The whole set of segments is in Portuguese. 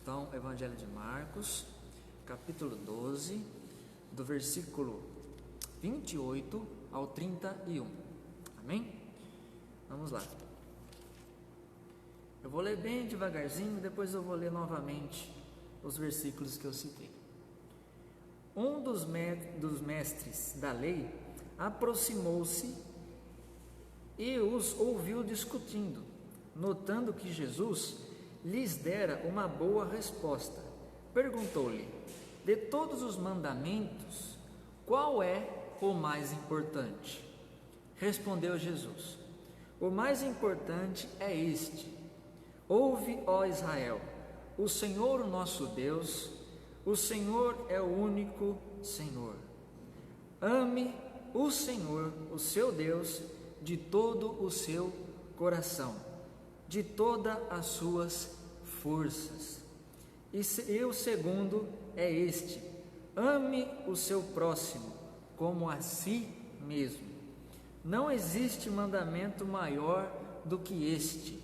então o Evangelho de Marcos, capítulo 12, do versículo 28 ao 31. Amém? Vamos lá. Eu vou ler bem devagarzinho, depois eu vou ler novamente os versículos que eu citei. Um dos mestres da lei aproximou-se e os ouviu discutindo, notando que Jesus lhes dera uma boa resposta. Perguntou-lhe: de todos os mandamentos, qual é o mais importante? Respondeu Jesus: o mais importante é este: ouve, ó Israel, o Senhor, o nosso Deus, o Senhor é o único Senhor. Ame o Senhor, o seu Deus, de todo o seu coração, de todas as suas forças. E o segundo é este: ame o seu próximo como a si mesmo. Não existe mandamento maior do que este.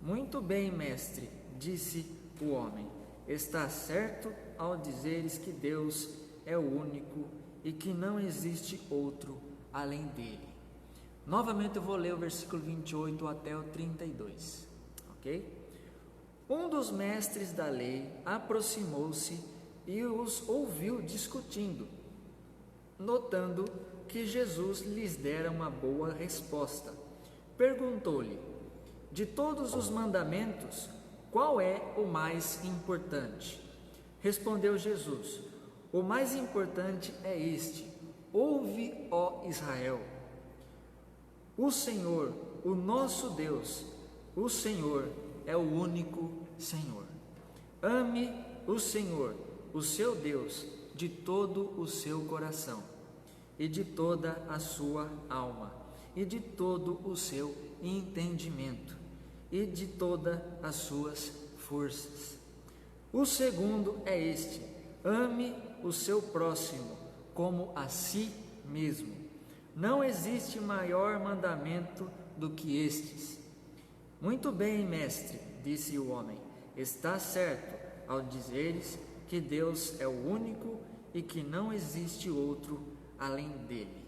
Muito bem, mestre, disse o homem, está certo ao dizeres que Deus é o único e que não existe outro além dele. Novamente eu vou ler o versículo 28 até o 32, ok? Um dos mestres da lei aproximou-se e os ouviu discutindo, notando que Jesus lhes dera uma boa resposta. Perguntou-lhe: de todos os mandamentos, qual é o mais importante? Respondeu Jesus: o mais importante é este: ouve, ó Israel, o Senhor, o nosso Deus, o Senhor é o único Senhor. Ame o Senhor, o seu Deus, de todo o seu coração, e de toda a sua alma, e de todo o seu entendimento, e de todas as suas forças. O segundo é este: ame o seu próximo como a si mesmo. Não existe maior mandamento do que estes. Muito bem, mestre, disse o homem, está certo ao dizeres que Deus é o único e que não existe outro além dele.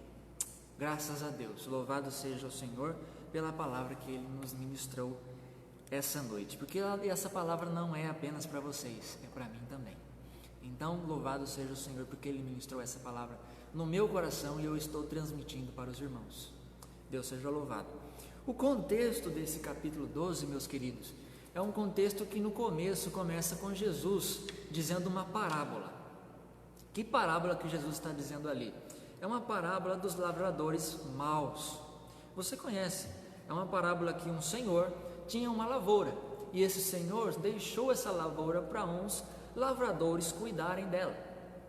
Graças a Deus, louvado seja o Senhor pela palavra que Ele nos ministrou essa noite, porque essa palavra não é apenas para vocês, é para mim também. Então, louvado seja o Senhor porque Ele ministrou essa palavra no meu coração e eu estou transmitindo para os irmãos. Deus seja louvado. O contexto desse capítulo 12, meus queridos, é um contexto que no começo começa com Jesus dizendo uma parábola. Que parábola que Jesus está dizendo ali? É uma parábola dos lavradores maus. Você conhece? É uma parábola que um senhor tinha uma lavoura e esse senhor deixou essa lavoura para uns lavradores cuidarem dela,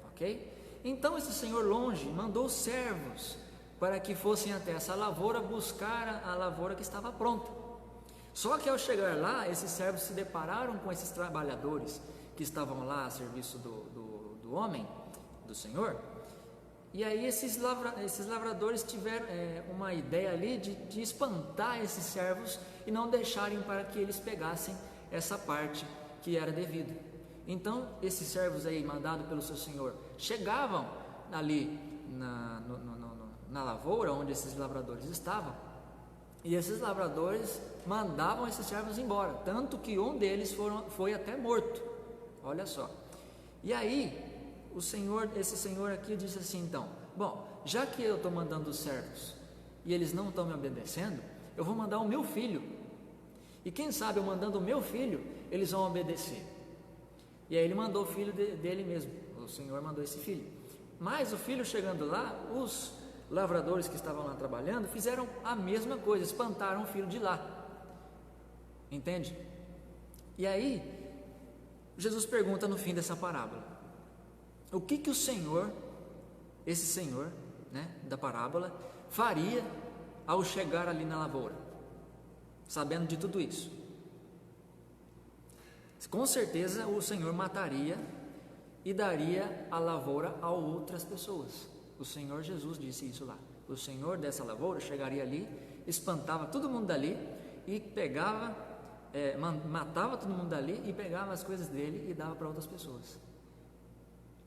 ok? Então esse senhor longe mandou servos para que fossem até essa lavoura buscar a lavoura que estava pronta. Só que ao chegar lá, esses servos se depararam com esses trabalhadores que estavam lá a serviço do homem, do senhor. E aí esses lavradores tiveram uma ideia ali de espantar esses servos e não deixarem para que eles pegassem essa parte que era devida. Então esses servos aí, mandados pelo seu senhor, chegavam ali na lavoura onde esses lavradores estavam, e esses lavradores mandavam esses servos embora, tanto que um deles foi até morto. Olha só. E aí esse senhor aqui disse assim: então, bom, já que eu estou mandando os servos e eles não estão me obedecendo, eu vou mandar o meu filho, e quem sabe eu mandando o meu filho, eles vão obedecer. E aí ele mandou o filho dele mesmo, o senhor mandou esse filho. Mas o filho chegando lá, os lavradores que estavam lá trabalhando fizeram a mesma coisa, espantaram o filho de lá, entende? E aí Jesus pergunta no fim dessa parábola: o que o senhor, esse senhor, né, da parábola, faria ao chegar ali na lavoura, sabendo de tudo isso? Com certeza o senhor mataria e daria a lavoura a outras pessoas. O Senhor Jesus disse isso lá. O senhor dessa lavoura chegaria ali, espantava todo mundo dali e pegava matava todo mundo dali e pegava as coisas dele e dava para outras pessoas.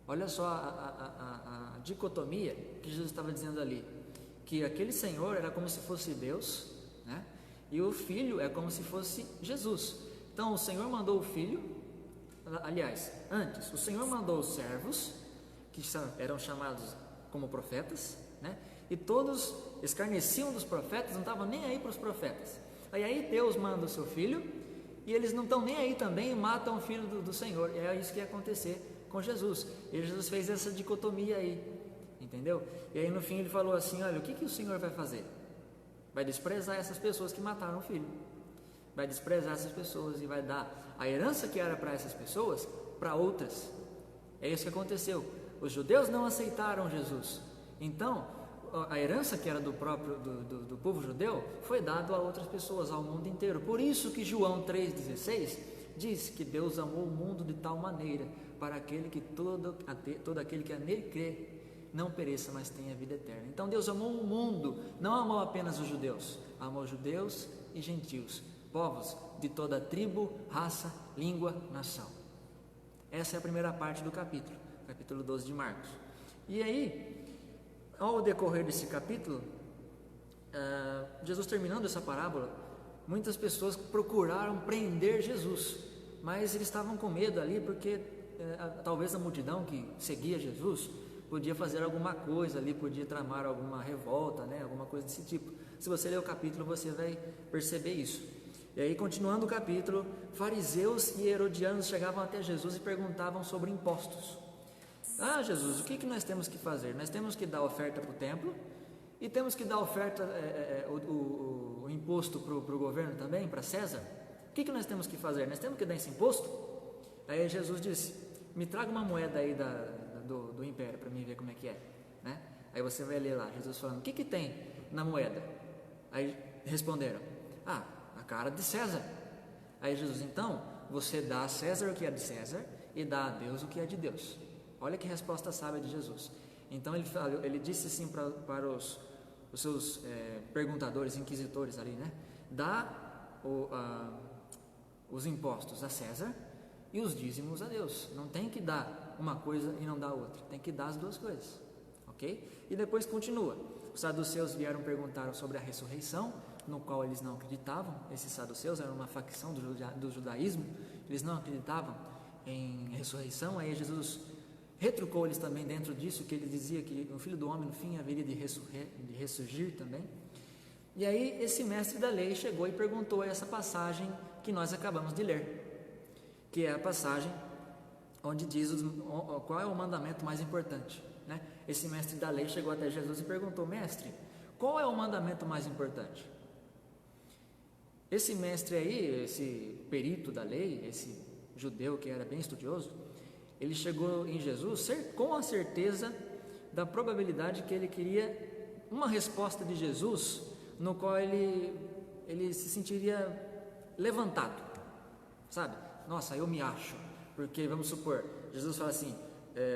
Olha só a dicotomia que Jesus estava dizendo ali, que aquele Senhor era como se fosse Deus, né? E o Filho é como se fosse Jesus. Então o Senhor mandou o Filho, aliás, antes, o Senhor mandou os servos, que eram chamados como profetas, né? E todos escarneciam dos profetas, não estavam nem aí para os profetas. Aí Deus manda o seu Filho, e eles não estão nem aí também e matam o Filho do Senhor. E é isso que ia acontecer com Jesus. E Jesus fez essa dicotomia aí, entendeu? E aí no fim ele falou assim: olha, o que o Senhor vai fazer? Vai desprezar essas pessoas que mataram o Filho, vai desprezar essas pessoas e vai dar a herança que era para essas pessoas para outras. É isso que aconteceu. Os judeus não aceitaram Jesus, então a herança que era do povo judeu foi dada a outras pessoas, ao mundo inteiro. Por isso que João 3,16 diz que Deus amou o mundo de tal maneira para aquele que todo aquele que nele crê não pereça, mas tenha vida eterna. Então Deus amou o mundo, não amou apenas os judeus, amou judeus e gentios, povos de toda tribo, raça, língua, nação. Essa é a primeira parte do capítulo 12 de Marcos. E aí, ao decorrer desse capítulo, Jesus terminando essa parábola, muitas pessoas procuraram prender Jesus, mas eles estavam com medo ali, porque talvez a multidão que seguia Jesus podia fazer alguma coisa ali, podia tramar alguma revolta, né? Alguma coisa desse tipo. Se você ler o capítulo, você vai perceber isso. E aí, continuando o capítulo, fariseus e herodianos chegavam até Jesus e perguntavam sobre impostos. Ah, Jesus, o que nós temos que fazer? Nós temos que dar oferta para o templo e temos que dar oferta, o imposto para o governo também, para César. O que nós temos que fazer? Nós temos que dar esse imposto? Aí Jesus disse: me traga uma moeda aí do império para mim ver como é que é, né? Aí você vai ler lá, Jesus falando: o que tem na moeda? Aí responderam: a cara de César. Aí Jesus: então, você dá a César o que é de César e dá a Deus o que é de Deus. Olha que resposta sábia de Jesus. Então ele disse assim para os seus perguntadores, inquisitores ali, né? Dá os impostos a César e os dízimos a Deus. Não tem que dar uma coisa e não dar outra, tem que dar as duas coisas, ok? E depois continua. Os saduceus vieram perguntar sobre a ressurreição, no qual eles não acreditavam. Esses saduceus eram uma facção do judaísmo, eles não acreditavam em ressurreição. Aí Jesus retrucou eles também dentro disso, que ele dizia que o Filho do Homem no fim haveria de ressurgir também. E aí esse mestre da lei chegou e perguntou essa passagem que nós acabamos de ler, que é a passagem onde diz qual é o mandamento mais importante, né? Esse mestre da lei chegou até Jesus e perguntou: mestre, qual é o mandamento mais importante? Esse mestre aí, esse perito da lei, esse judeu que era bem estudioso, ele chegou em Jesus com a certeza da probabilidade que ele queria uma resposta de Jesus, no qual ele se sentiria levantado, sabe? Nossa, eu me acho, porque vamos supor, Jesus fala assim: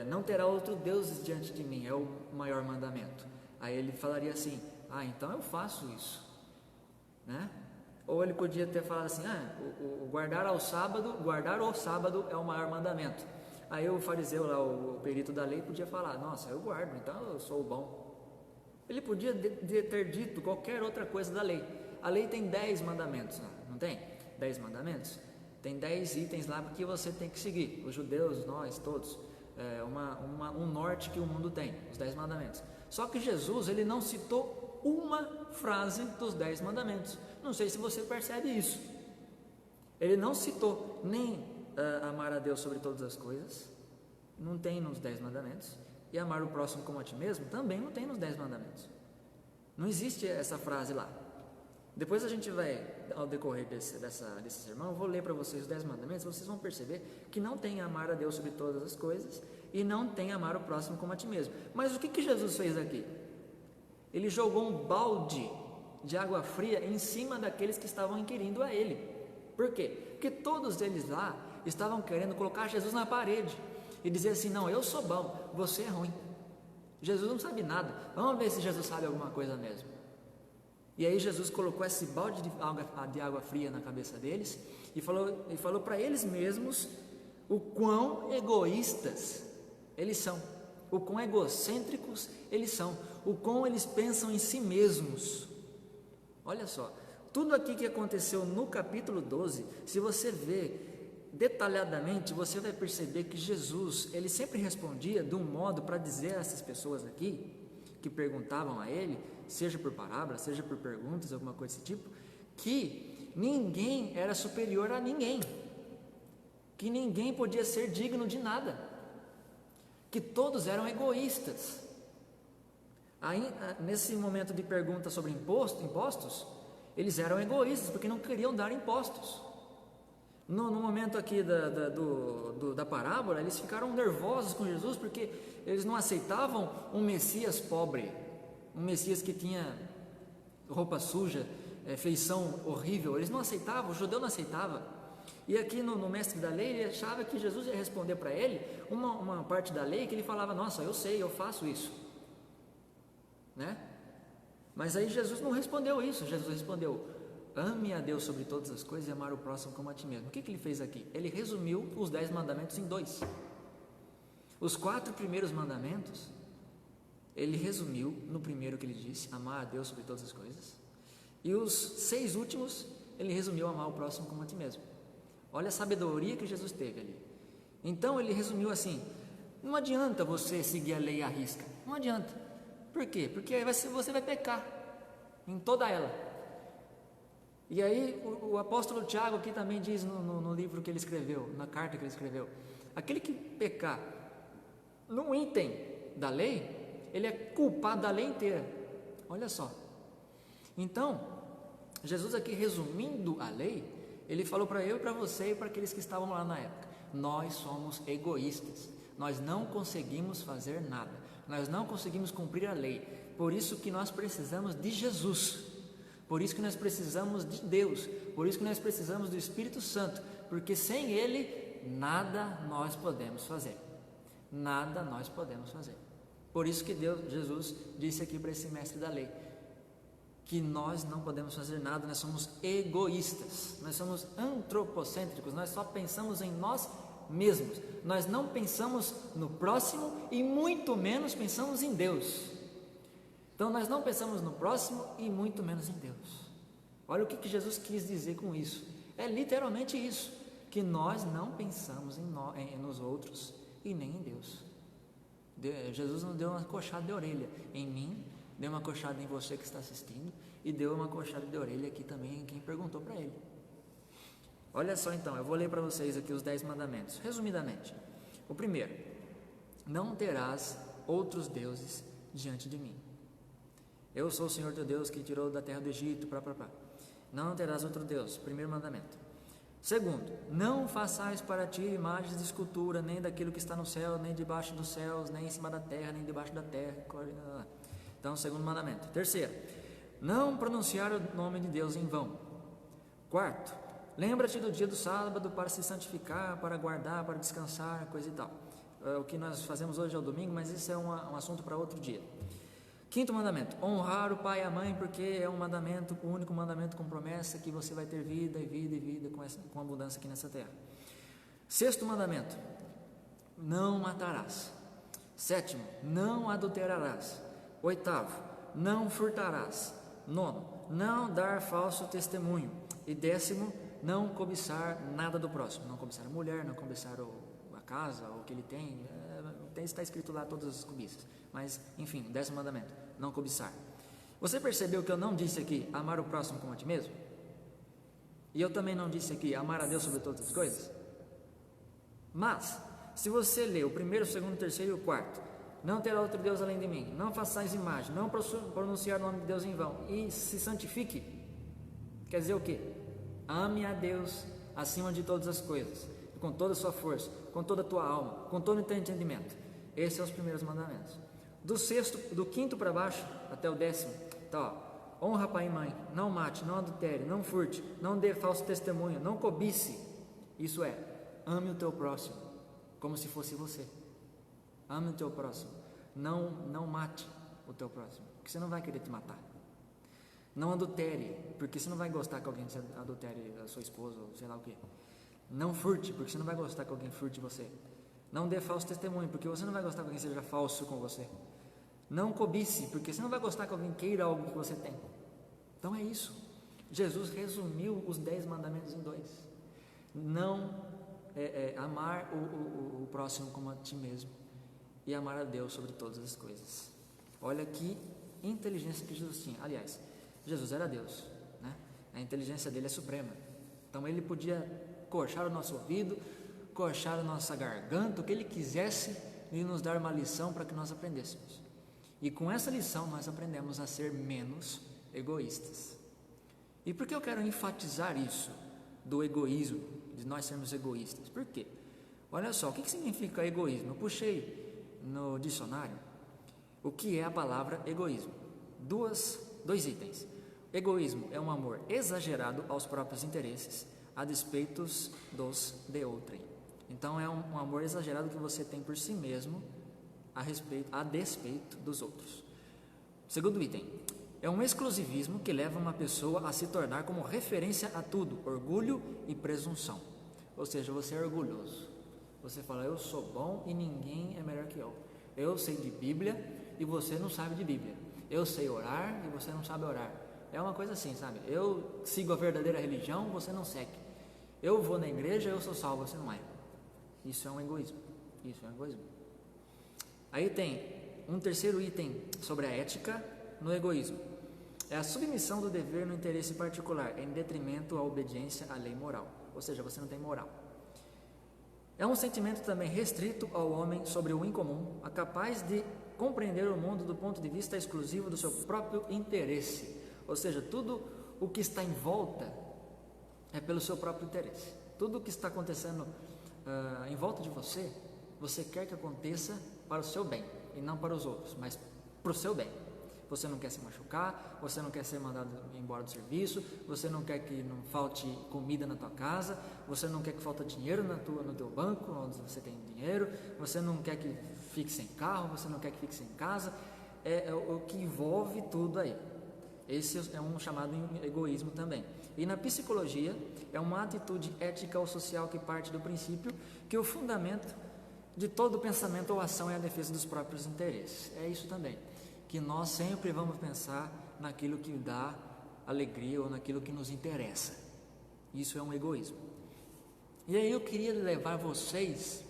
não terá outro Deus diante de mim, é o maior mandamento. Aí ele falaria assim: ah, então eu faço isso, né? Ou ele podia ter falado assim: guardar o sábado é o maior mandamento. Aí o fariseu lá, o perito da lei, podia falar: nossa, eu guardo, então eu sou o bom. Ele podia ter dito qualquer outra coisa da lei. A lei tem 10 mandamentos, não tem? 10 mandamentos? Tem 10 itens lá que você tem que seguir. Os judeus, nós, todos. Um norte que o mundo tem, os 10 mandamentos. Só que Jesus, ele não citou uma frase dos 10 mandamentos. Não sei se você percebe isso. Ele não citou nem amar a Deus sobre todas as coisas, não tem nos 10 mandamentos, e amar o próximo como a ti mesmo também não tem nos 10 mandamentos. Não existe essa frase lá. Depois a gente vai, ao decorrer desse sermão, eu vou ler para vocês os 10 mandamentos. Vocês vão perceber que não tem amar a Deus sobre todas as coisas e não tem amar o próximo como a ti mesmo. Mas o que Jesus fez aqui? Ele jogou um balde de água fria em cima daqueles que estavam inquirindo a ele. Por quê? Porque todos eles lá estavam querendo colocar Jesus na parede e dizer assim: não, eu sou bom, você é ruim. Jesus não sabe nada, vamos ver se Jesus sabe alguma coisa mesmo. E aí Jesus colocou esse balde de água fria na cabeça deles e falou para eles mesmos o quão egoístas eles são, o quão egocêntricos eles são, o quão eles pensam em si mesmos. Olha só, tudo aqui que aconteceu no capítulo 12, se você ver detalhadamente, você vai perceber que Jesus, ele sempre respondia de um modo para dizer a essas pessoas aqui, que perguntavam a ele, seja por parábola, seja por perguntas, alguma coisa desse tipo, que ninguém era superior a ninguém, que ninguém podia ser digno de nada, que todos eram egoístas. Aí, nesse momento de pergunta sobre impostos, eles eram egoístas, porque não queriam dar impostos. No momento aqui da parábola, eles ficaram nervosos com Jesus, porque eles não aceitavam um Messias pobre, um Messias que tinha roupa suja, feição horrível. Eles não aceitavam, o judeu não aceitava. E aqui no mestre da lei, ele achava que Jesus ia responder para ele uma parte da lei que ele falava: nossa, eu sei, eu faço isso, né? Mas aí Jesus não respondeu isso. Jesus respondeu: ame a Deus sobre todas as coisas e amar o próximo como a ti mesmo. O que ele fez aqui? Ele resumiu os 10 mandamentos em 2. Os 4 primeiros mandamentos ele resumiu no primeiro que ele disse: amar a Deus sobre todas as coisas. E os 6 últimos ele resumiu: amar o próximo como a ti mesmo. Olha a sabedoria que Jesus teve ali. Então ele resumiu assim: não adianta você seguir a lei à risca, não adianta. Por quê? Porque você vai pecar em toda ela. E aí o apóstolo Tiago aqui também diz no livro que ele escreveu, na carta que ele escreveu: aquele que pecar num item da lei, ele é culpado da lei inteira. Olha só. Então, Jesus aqui resumindo a lei, ele falou para eu e para você e para aqueles que estavam lá na época: nós somos egoístas, nós não conseguimos fazer nada, nós não conseguimos cumprir a lei, por isso que nós precisamos de Jesus, por isso que nós precisamos de Deus, por isso que nós precisamos do Espírito Santo, porque sem Ele nada nós podemos fazer, nada nós podemos fazer. Por isso que Jesus disse aqui para esse mestre da lei que nós não podemos fazer nada, nós somos egoístas, nós somos antropocêntricos, nós só pensamos em nós mesmos, nós não pensamos no próximo e muito menos pensamos em Deus. Então nós não pensamos no próximo e muito menos em Deus. Olha o que Jesus quis dizer com isso, é literalmente isso, que nós não pensamos nos outros e nem em Deus. Jesus não deu uma coxada de orelha em mim, deu uma coxada em você que está assistindo e deu uma coxada de orelha aqui também em quem perguntou para ele. Olha só então, eu vou ler para vocês aqui os 10 mandamentos, resumidamente. O primeiro: não terás outros deuses diante de mim. Eu sou o Senhor teu Deus que tirou da terra do Egito, Não terás outro Deus, primeiro mandamento. Segundo: não façais para ti imagens de escultura, nem daquilo que está no céu, nem debaixo dos céus, nem em cima da terra, nem debaixo da terra. Então, segundo mandamento. Terceiro: não pronunciar o nome de Deus em vão. Quarto: lembra-te do dia do sábado para se santificar, para guardar, para descansar, coisa e tal. O que nós fazemos hoje é o domingo, mas isso é um assunto para outro dia. Quinto mandamento: honrar o pai e a mãe, porque é um mandamento, o único mandamento com promessa que você vai ter vida e vida e vida com abundância aqui nessa terra. Sexto mandamento: não matarás. Sétimo: não adulterarás. Oitavo: não furtarás. Nono: não dar falso testemunho. E décimo: não cobiçar nada do próximo. Não cobiçar a mulher, não cobiçar a casa, o que ele tem. Está escrito lá todas as cobiças. Mas, enfim, 10º mandamento: não cobiçar. Você percebeu que eu não disse aqui amar o próximo como a ti mesmo? E eu também não disse aqui amar a Deus sobre todas as coisas? Mas, se você ler o primeiro, o segundo, o terceiro e o quarto: não terá outro Deus além de mim, não façais imagem, não pronunciar o nome de Deus em vão, e se santifique, quer dizer o quê? Ame a Deus acima de todas as coisas, com toda a sua força, com toda a tua alma, com todo o teu entendimento. Esses são os primeiros mandamentos. Do quinto para baixo até o 10º, tá, ó: honra pai e mãe, não mate, não adultere, não furte, não dê falso testemunho, não cobice. Isso é, ame o teu próximo como se fosse você. Ame o teu próximo, não mate o teu próximo, porque você não vai querer te matar. Não adultere, porque você não vai gostar que alguém adultere a sua esposa, ou sei lá o quê. Não furte, porque você não vai gostar que alguém furte você. Não dê falso testemunho, porque você não vai gostar que alguém seja falso com você. Não cobice, porque você não vai gostar que alguém queira algo que você tem. Então é isso. Jesus resumiu os 10 mandamentos em 2. Não amar o próximo como a ti mesmo e amar a Deus sobre todas as coisas. Olha que inteligência que Jesus tinha. Aliás, Jesus era Deus, né? A inteligência dele é suprema. Então ele podia coxar o nosso ouvido, coxar a nossa garganta, o que ele quisesse, e nos dar uma lição para que nós aprendêssemos. E com essa lição nós aprendemos a ser menos egoístas. E por que eu quero enfatizar isso do egoísmo, de nós sermos egoístas? Por quê? Olha só, o que significa egoísmo? Eu puxei no dicionário o que é a palavra egoísmo. Dois itens. Egoísmo é um amor exagerado aos próprios interesses, a despeito dos de outrem. Então é um amor exagerado que você tem por si mesmo, a despeito dos outros. Segundo item, é um exclusivismo que leva uma pessoa a se tornar como referência a tudo, orgulho e presunção. Ou seja, você é orgulhoso. Você fala, eu sou bom e ninguém é melhor que eu. Eu sei de Bíblia e você não sabe de Bíblia. Eu sei orar e você não sabe orar. É uma coisa assim, sabe? Eu sigo a verdadeira religião, você não segue. Eu vou na igreja, eu sou salvo, você não é. Isso é um egoísmo. Isso é um egoísmo. Aí tem um terceiro item sobre a ética no egoísmo. É a submissão do dever no interesse particular, em detrimento à obediência à lei moral. Ou seja, você não tem moral. É um sentimento também restrito ao homem sobre o incomum, capaz de compreender o mundo do ponto de vista exclusivo do seu próprio interesse. Ou seja, tudo o que está em volta é pelo seu próprio interesse. Tudo o que está acontecendo em volta de você, você quer que aconteça para o seu bem, e não para os outros, mas para o seu bem. Você não quer se machucar, você não quer ser mandado embora do serviço, você não quer que não falte comida na tua casa, você não quer que falte dinheiro no teu banco, onde você tem dinheiro, você não quer que fique sem carro, você não quer que fique sem casa, é o que envolve tudo aí. Esse é um chamado egoísmo também. E na psicologia, é uma atitude ética ou social que parte do princípio que o fundamento de todo pensamento ou ação é a defesa dos próprios interesses. É isso também, que nós sempre vamos pensar naquilo que dá alegria ou naquilo que nos interessa. Isso é um egoísmo. E aí eu queria levar vocês,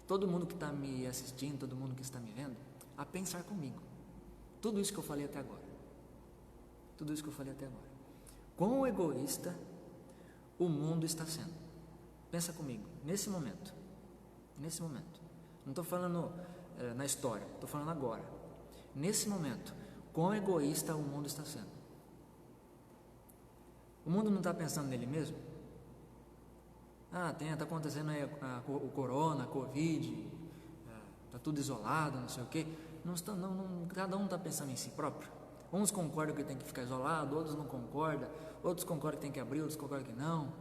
todo mundo que está me assistindo, todo mundo que está me vendo, a pensar comigo. Tudo isso que eu falei até agora. Tudo isso que eu falei até agora. Quão egoísta o mundo está sendo. Pensa comigo, nesse momento. Nesse momento. Não estou falando na história, estou falando agora. Nesse momento, quão egoísta o mundo está sendo. O mundo não está pensando nele mesmo? Está acontecendo aí o corona, a covid, está tudo isolado, não sei o quê. Cada um está pensando em si próprio. Uns concordam que tem que ficar isolado, outros não concordam, outros concordam que tem que abrir, outros concordam que não.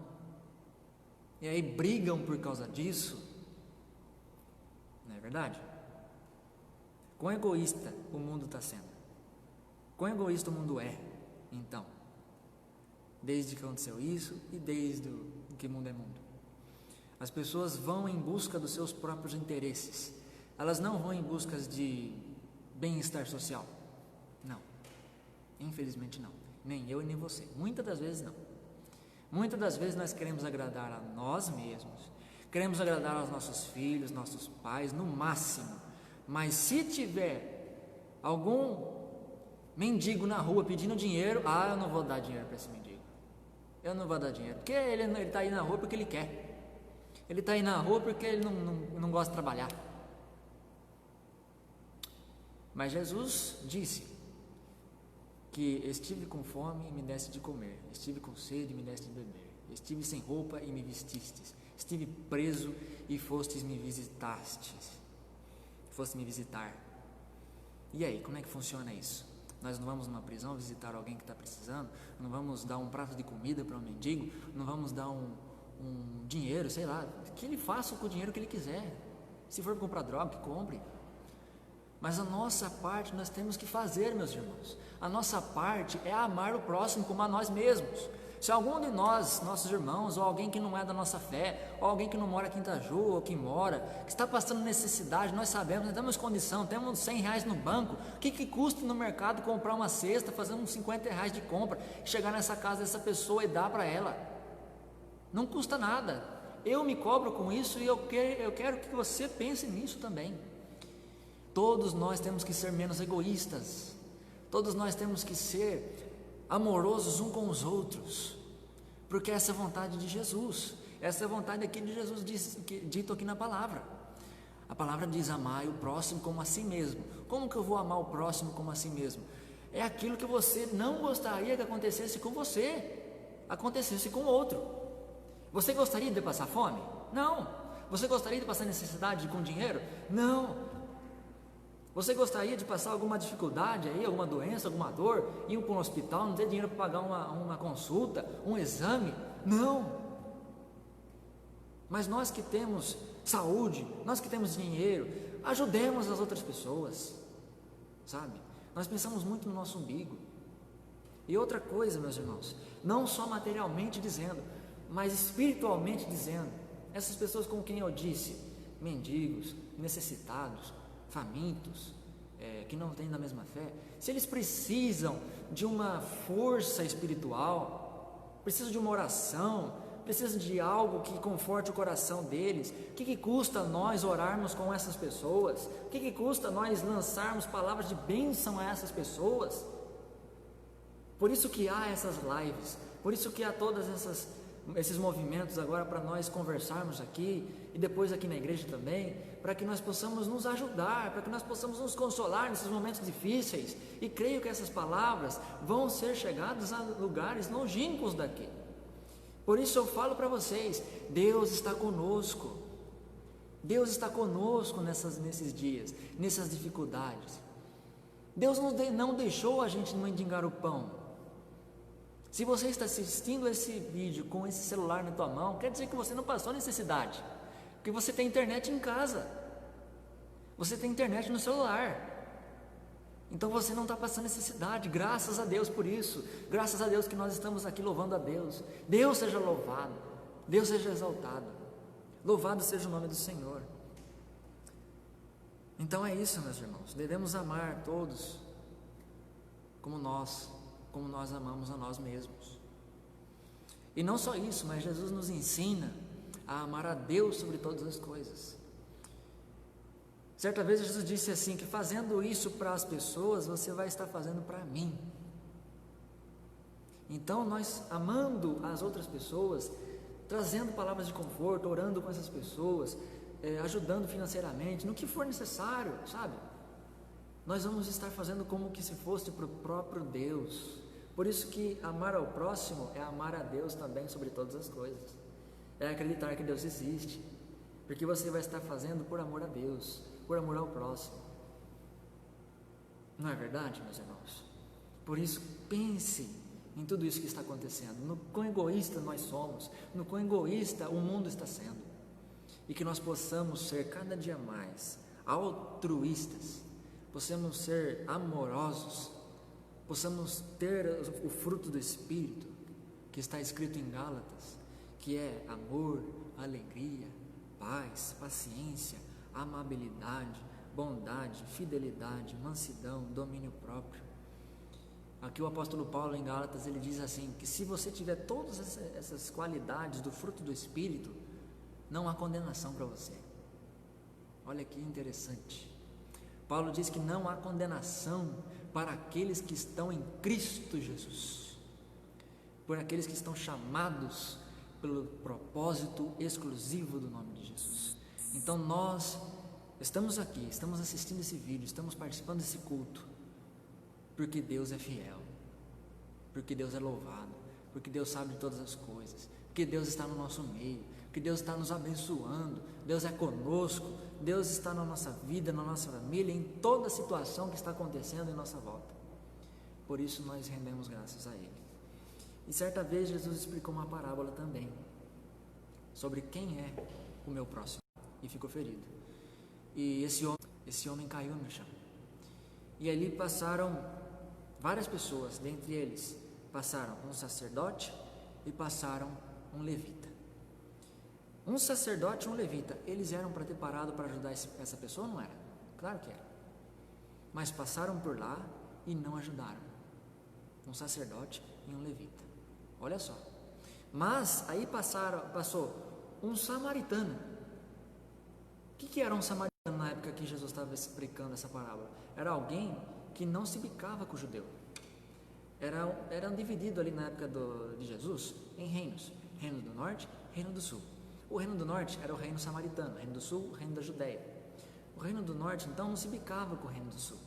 E aí brigam por causa disso. Não é verdade? Quão egoísta o mundo está sendo? Quão egoísta o mundo é, então? Desde que aconteceu isso e desde que mundo é mundo. As pessoas vão em busca dos seus próprios interesses. Elas não vão em busca de bem-estar social. Não. Infelizmente não. Nem eu e nem você. Muitas das vezes não. Muitas das vezes nós queremos agradar a nós mesmos. Queremos agradar aos nossos filhos, nossos pais, no máximo. Mas se tiver algum mendigo na rua pedindo dinheiro, eu não vou dar dinheiro para esse mendigo. Eu não vou dar dinheiro, porque ele está aí na rua porque ele quer. Ele está aí na rua porque ele não gosta de trabalhar. Mas Jesus disse que estive com fome e me deste de comer, estive com sede e me deste de beber, estive sem roupa e me vestistes, estive preso e fostes me visitastes. Fosse me visitar. E aí, como é que funciona isso? Nós não vamos numa prisão visitar alguém que está precisando? Não vamos dar um prato de comida para um mendigo? Não vamos dar um dinheiro, sei lá, que ele faça com o dinheiro que ele quiser. Se for comprar droga, que compre. Mas a nossa parte nós temos que fazer, meus irmãos. A nossa parte é amar o próximo como a nós mesmos. Se algum de nós, nossos irmãos, ou alguém que não é da nossa fé, ou alguém que não mora aqui em Itaju, ou que mora, que está passando necessidade, nós sabemos, nós temos condição, temos R$100 no banco, o que custa no mercado comprar uma cesta, fazer uns R$50 de compra, chegar nessa casa dessa pessoa e dar para ela? Não custa nada. Eu me cobro com isso e eu quero que você pense nisso também. Todos nós temos que ser menos egoístas, todos nós temos que ser amorosos uns com os outros, porque essa é a vontade de Jesus, essa é a vontade aqui de Jesus dito aqui na palavra. A palavra diz: amai o próximo como a si mesmo. Como que eu vou amar o próximo como a si mesmo? É aquilo que você não gostaria que acontecesse com você, acontecesse com outro. Você gostaria de passar fome? Não. Você gostaria de passar necessidade com dinheiro? Não. Você gostaria de passar alguma dificuldade aí, alguma doença, alguma dor, ir para um hospital, não ter dinheiro para pagar uma consulta, um exame? Não. Mas nós que temos saúde, nós que temos dinheiro, ajudemos as outras pessoas, sabe? Nós pensamos muito no nosso umbigo. E outra coisa, meus irmãos, não só materialmente dizendo, mas espiritualmente dizendo, essas pessoas com quem eu disse, mendigos, necessitados, famintos, que não têm da mesma fé, se eles precisam de uma força espiritual, precisam de uma oração, precisam de algo que conforte o coração deles, o que custa nós orarmos com essas pessoas? O que custa nós lançarmos palavras de bênção a essas pessoas? Por isso que há essas lives, por isso que há todas esses movimentos agora para nós conversarmos aqui e depois aqui na igreja também, para que nós possamos nos ajudar, para que nós possamos nos consolar nesses momentos difíceis. E creio que essas palavras vão ser chegadas a lugares longínquos daqui. Por isso eu falo para vocês, Deus está conosco. Deus está conosco nesses dias, nessas dificuldades. Deus não deixou a gente mendigar o pão. Se você está assistindo esse vídeo com esse celular na tua mão, quer dizer que você não passou necessidade, porque você tem internet em casa, você tem internet no celular, então você não está passando necessidade. Graças a Deus por isso, graças a Deus que nós estamos aqui louvando a Deus. Deus seja louvado, Deus seja exaltado, louvado seja o nome do Senhor. Então é isso, meus irmãos, devemos amar todos como nós amamos a nós mesmos. E não só isso, mas Jesus nos ensina a amar a Deus sobre todas as coisas. Certa vez Jesus disse assim, que fazendo isso para as pessoas, você vai estar fazendo para mim. Então nós amando as outras pessoas, trazendo palavras de conforto, orando com essas pessoas, ajudando financeiramente, no que for necessário, sabe? Nós vamos estar fazendo como que se fosse para o próprio Deus. Por isso que amar ao próximo é amar a Deus também sobre todas as coisas. É acreditar que Deus existe, porque você vai estar fazendo por amor a Deus, por amor ao próximo. Não é verdade, meus irmãos? Por isso, pense em tudo isso que está acontecendo, no quão egoísta nós somos, no quão egoísta o mundo está sendo, e que nós possamos ser cada dia mais altruístas, possamos ser amorosos, possamos ter o fruto do Espírito, que está escrito em Gálatas, que é amor, alegria, paz, paciência, amabilidade, bondade, fidelidade, mansidão, domínio próprio. Aqui o apóstolo Paulo em Gálatas, ele diz assim, que se você tiver todas essas qualidades do fruto do Espírito, não há condenação para você. Olha que interessante. Paulo diz que não há condenação para aqueles que estão em Cristo Jesus, por aqueles que estão chamados pelo propósito exclusivo do nome de Jesus. Então nós estamos aqui, estamos assistindo esse vídeo, estamos participando desse culto, porque Deus é fiel, porque Deus é louvado, porque Deus sabe de todas as coisas, porque Deus está no nosso meio, porque Deus está nos abençoando, Deus é conosco, Deus está na nossa vida, na nossa família, em toda a situação que está acontecendo em nossa volta. Por isso nós rendemos graças a Ele. E certa vez Jesus explicou uma parábola também, sobre quem é o meu próximo, e ficou ferido. E esse homem caiu no chão. E ali passaram várias pessoas, dentre eles passaram um sacerdote e passaram um levita. Um sacerdote e um levita, eles eram para ter parado para ajudar essa pessoa ou não era? Claro que era. Mas passaram por lá e não ajudaram. Um sacerdote e um levita. Olha só. Mas aí passou um samaritano. O que era um samaritano na época que Jesus estava explicando essa parábola? Era alguém que não se bicava com o judeu. Eram divididos ali na época de Jesus em reinos. Reino do norte, reino do sul. O reino do norte era o reino samaritano, o reino do sul, o reino da Judéia. O reino do norte, então, não se bicava com o reino do sul.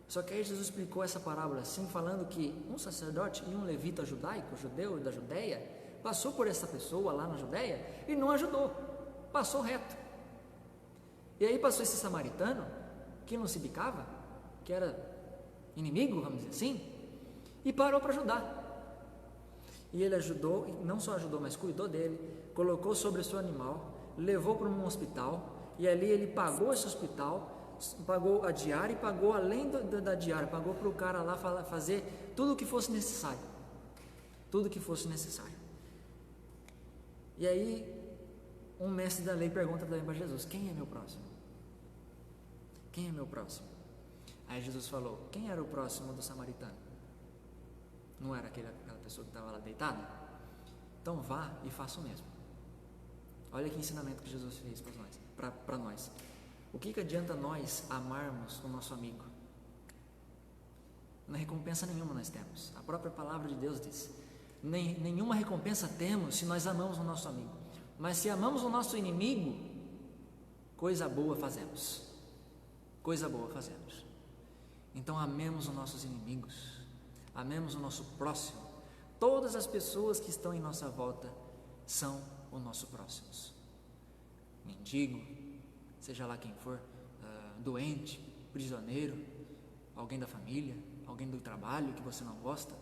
Só que aí Jesus explicou essa parábola assim, falando que um sacerdote e um levita judaico, judeu da Judéia, passou por essa pessoa lá na Judéia e não ajudou, passou reto. E aí passou esse samaritano, que não se bicava, que era inimigo, vamos dizer assim, e parou para ajudar. E ele ajudou, e não só ajudou, mas cuidou dele, colocou sobre o seu animal, levou para um hospital, e ali ele pagou esse hospital, pagou a diária e pagou além da diária, pagou para o cara lá fazer tudo o que fosse necessário. Tudo o que fosse necessário. E aí, um mestre da lei pergunta também para Jesus: quem é meu próximo? Quem é meu próximo? Aí Jesus falou: quem era o próximo do samaritano? Não era aquela pessoa que estava lá deitada? Então vá e faça o mesmo. Olha que ensinamento que Jesus fez para nós. O que adianta nós amarmos o nosso amigo? Não é recompensa nenhuma nós temos. A própria palavra de Deus diz: nenhuma recompensa temos se nós amamos o nosso amigo. Mas se amamos o nosso inimigo, coisa boa fazemos. Coisa boa fazemos. Então amemos os nossos inimigos. Amemos o nosso próximo. Todas as pessoas que estão em nossa volta são os nossos próximos. Mendigo, seja lá quem for, doente, prisioneiro, alguém da família, alguém do trabalho que você não gosta,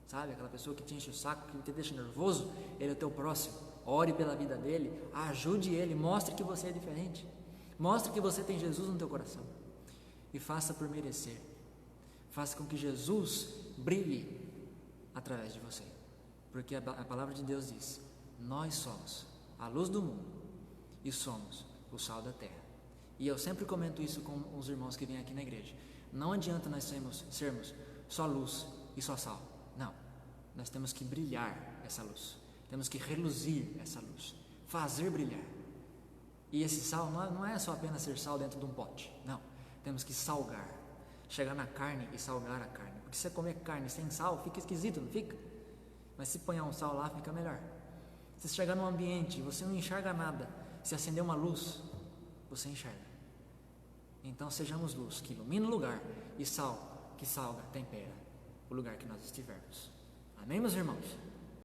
sabe? Aquela pessoa que te enche o saco, que te deixa nervoso, ele é o teu próximo. Ore pela vida dele, ajude ele, mostre que você é diferente. Mostre que você tem Jesus no teu coração. E faça por merecer. Faça com que Jesus brilhe através de você, porque a palavra de Deus diz: nós somos a luz do mundo e somos o sal da terra. E eu sempre comento isso com os irmãos que vêm aqui na igreja: não adianta nós sermos só luz e só sal, não, nós temos que brilhar essa luz, temos que reluzir essa luz, fazer brilhar. E esse sal não é só apenas ser sal dentro de um pote, não, temos que salgar, chegar na carne e salgar a carne. Porque se você comer carne sem sal, fica esquisito, não fica? Mas se ponhar um sal lá, fica melhor. Se você chegar num ambiente e você não enxerga nada, se acender uma luz, você enxerga. Então sejamos luz que ilumina o lugar, e sal que salga, tempera o lugar que nós estivermos. Amém, meus irmãos?